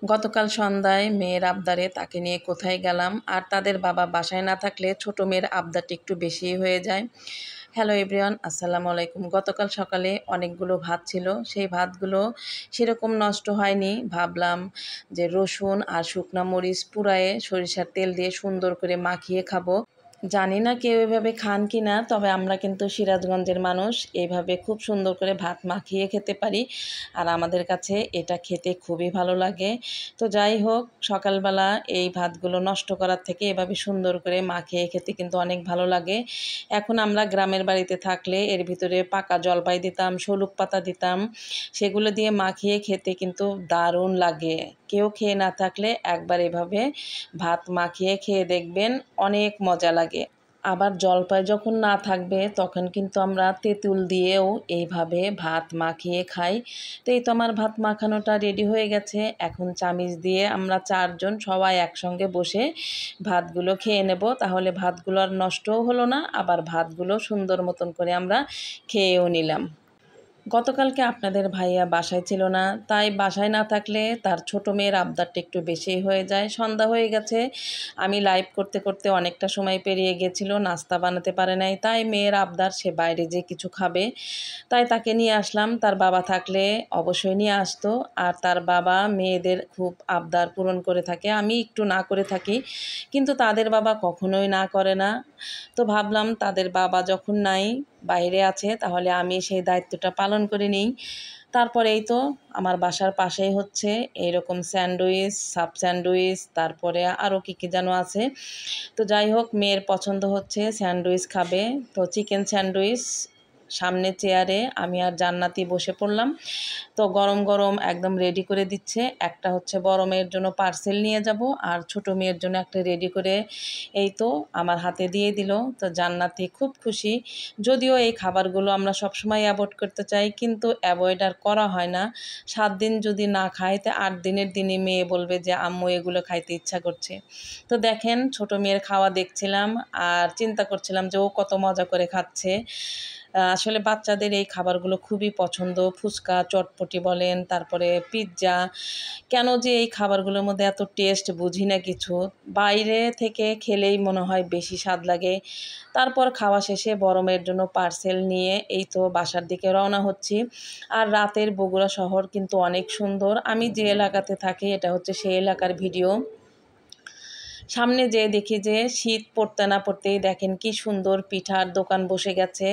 গতকাল সন্ধ্যায় মেয়ের আবদারে তাকে নিয়ে কোথায় গেলাম, আর তাদের বাবা বাসায় না থাকলে ছোট মেয়ের আবদারটা একটু বেশিই হয়ে যায়। হ্যালো এভরিওয়ান, আসসালামু আলাইকুম। গতকাল সকালে অনেকগুলো ভাত ছিল, সেই ভাতগুলো সেরকম নষ্ট হয়নি। ভাবলাম যে রসুন আর শুকনা মরিচ পুড়ায়ে সরিষার তেল দিয়ে সুন্দর করে মাখিয়ে খাবো। জানি না কেউ এভাবে খান কি না, তবে আমরা কিন্তু সিরাজগঞ্জের মানুষ, এইভাবে খুব সুন্দর করে ভাত মাখিয়ে খেতে পারি, আর আমাদের কাছে এটা খেতে খুবই ভালো লাগে। তো যাই হোক, সকালবেলা এই ভাতগুলো নষ্ট করার থেকে এভাবে সুন্দর করে মাখিয়ে খেতে কিন্তু অনেক ভালো লাগে। এখন আমরা গ্রামের বাড়িতে থাকলে এর ভিতরে পাকা জলপাই দিতাম, শলুক পাতা দিতাম, সেগুলো দিয়ে মাখিয়ে খেতে কিন্তু দারুণ লাগে। কেউ খেয়ে না থাকলে একবার এভাবে ভাত মাখিয়ে খেয়ে দেখবেন, অনেক মজা লাগে। আবার জলপাই যখন না থাকবে তখন কিন্তু আমরা তেঁতুল দিয়েও এইভাবে ভাত মাখিয়ে খাই। তো এই তো আমার ভাত মাখানোটা রেডি হয়ে গেছে। এখন চামিচ দিয়ে আমরা 4 জন সবাই একসঙ্গে বসে ভাতগুলো খেয়ে নেব। তাহলে ভাতগুলো আর নষ্টও হলো না, আবার ভাতগুলো সুন্দর মতন করে আমরা খেয়েও নিলাম। গতকালকে আপনাদের ভাইয়া বাসায় ছিল না, তাই বাসায় না থাকলে তার ছোট মেয়ের আবদারটা একটু বেশি হয়ে যায়। সন্ধ্যা হয়ে গেছে, আমি লাইভ করতে করতে অনেকটা সময় পেরিয়ে গেছিলো, নাস্তা বানাতে পারে নাই, তাই মেয়ের আবদার সে বাইরে যে কিছু খাবে, তাই তাকে নিয়ে আসলাম। তার বাবা থাকলে অবশ্যই নিয়ে আসতো, আর তার বাবা মেয়েদের খুব আবদার পূরণ করে থাকে, আমি একটু না করে থাকি, কিন্তু তাদের বাবা কখনোই না করে না। তো ভাবলাম তাদের বাবা যখন নাই, বাইরে আছে, তাহলে আমি সেই দায়িত্বটা পালন করে নিই। তারপরে এই তো আমার বাসার পাশেই হচ্ছে এইরকম স্যান্ডউইচ, সাব স্যান্ডউইচ, তারপরে আরও কী কী যেন আছে। তো যাই হোক, মেয়ের পছন্দ হচ্ছে স্যান্ডউইচ খাবে, তো চিকেন স্যান্ডউইচ সামনে চেয়ারে আমি আর জান্নাতি বসে পড়লাম। তো গরম গরম একদম রেডি করে দিচ্ছে। একটা হচ্ছে বড় মেয়ের জন্য পার্সেল নিয়ে যাব, আর ছোট মেয়ের জন্য একটা রেডি করে এই তো আমার হাতে দিয়ে দিল। তো জান্নাতি খুব খুশি। যদিও এই খাবারগুলো আমরা সবসময় অ্যাভয়েড করতে চাই, কিন্তু অ্যাভয়েড আর করা হয় না। 7 দিন যদি না খাই, তো 8 দিনের দিনই মেয়ে বলবে যে আম্মু এগুলো খাইতে ইচ্ছা করছে। তো দেখেন, ছোট মেয়ের খাওয়া দেখছিলাম আর চিন্তা করছিলাম যে ও কত মজা করে খাচ্ছে। আসলে বাচ্চাদের এই খাবারগুলো খুবই পছন্দ। ফুচকা, চটপটি বলেন, তারপরে পিৎজা। কেন যে এই খাবারগুলোর মধ্যে এত টেস্ট বুঝি না কিছু। বাইরে থেকে খেলেই মনে হয় বেশি স্বাদ লাগে। তারপর খাওয়া শেষে বড় মেয়ের জন্য পার্সেল নিয়ে এই তো বাসার দিকে রওনা হচ্ছি। আর রাতের বগুড়া শহর কিন্তু অনেক সুন্দর। আমি যে এলাকাতে থাকি এটা হচ্ছে সেই এলাকার ভিডিও। সামনে যেয়ে দেখি যে শীত পড়তে না পড়তেই দেখেন কি সুন্দর পিঠার দোকান বসে গেছে।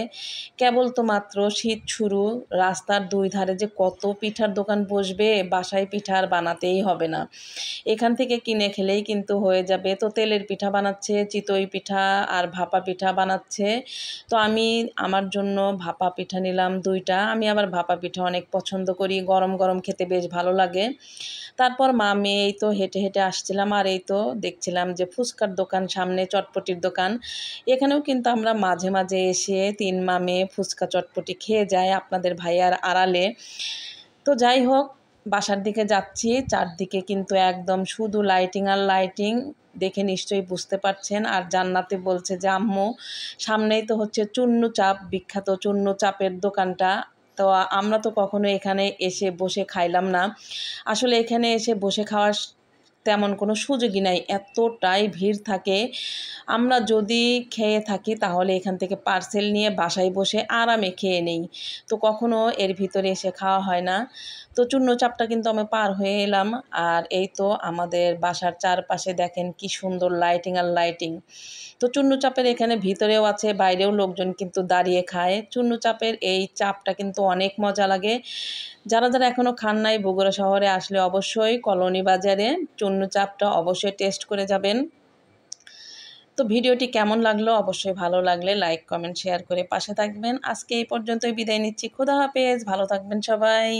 কেবল তো মাত্র শীত শুরু, রাস্তার 2 ধারে যে কত পিঠার দোকান বসবে, বাসায় পিঠা আর বানাতেই হবে না। এখান থেকে কিনে খেলেই কিন্তু হয়ে যাবে। তো তেলের পিঠা বানাচ্ছে, চিতই পিঠা আর ভাপা পিঠা বানাচ্ছে। তো আমি আমার জন্য ভাপা পিঠা নিলাম 2টা। আমি আবার ভাপা পিঠা অনেক পছন্দ করি, গরম গরম খেতে বেশ ভালো লাগে। তারপর মা মেয়ে এই তো হেঁটে হেঁটে আসছিলাম, আর এই তো দেখছিলাম যে ফুচকার দোকান সামনে, চটপটির দোকান। এখানেও কিন্তু আমরা মাঝে মাঝে এসে 3 মা মেয়ে ফুচকা চটপটি খেয়ে যাই আপনাদের ভাইয়ার আড়ালে। তো যাই হোক, বাসার দিকে যাচ্ছি, চারদিকে কিন্তু একদম শুধু লাইটিং আর লাইটিং, দেখে নিশ্চয়ই বুঝতে পারছেন। আর জান্নাতে বলছে যে আম্মু সামনেই তো হচ্ছে চুন্নু চাপ, বিখ্যাত চুন্নু চাপের দোকানটা। তো আমরা তো কখনো এখানে এসে বসে খাইলাম না। আসলে এখানে এসে বসে খাওয়ার তেমন কোনো সুযোগই নাই, এতটাই ভিড় থাকে। আমরা যদি খেয়ে থাকি তাহলে এখান থেকে পার্সেল নিয়ে বাসায় বসে আরামে খেয়ে নেই। তো কখনো এর ভিতরে এসে খাওয়া হয় না। তো চূর্ণ চাপটা কিন্তু আমি পার হয়ে এলাম, আর এই তো আমাদের বাসার চারপাশে দেখেন কি সুন্দর লাইটিং আর লাইটিং। তো চূর্ণ চাপের এখানে ভিতরেও আছে, বাইরেও লোকজন কিন্তু দাঁড়িয়ে খায়। চূর্ণ চাপের এই চাপটা কিন্তু অনেক মজা লাগে। যারা যারা এখনও খান নাই, বগুড়া শহরে আসলে অবশ্যই কলোনি বাজারে চূর্ণ চাপটা অবশ্যই টেস্ট করে যাবেন। তো ভিডিওটি কেমন লাগলো, অবশ্যই ভালো লাগলে লাইক, কমেন্ট, শেয়ার করে পাশে থাকবেন। আজকে এই পর্যন্তই বিদায় নিচ্ছি। খোদা হাফেজ, ভালো থাকবেন সবাই।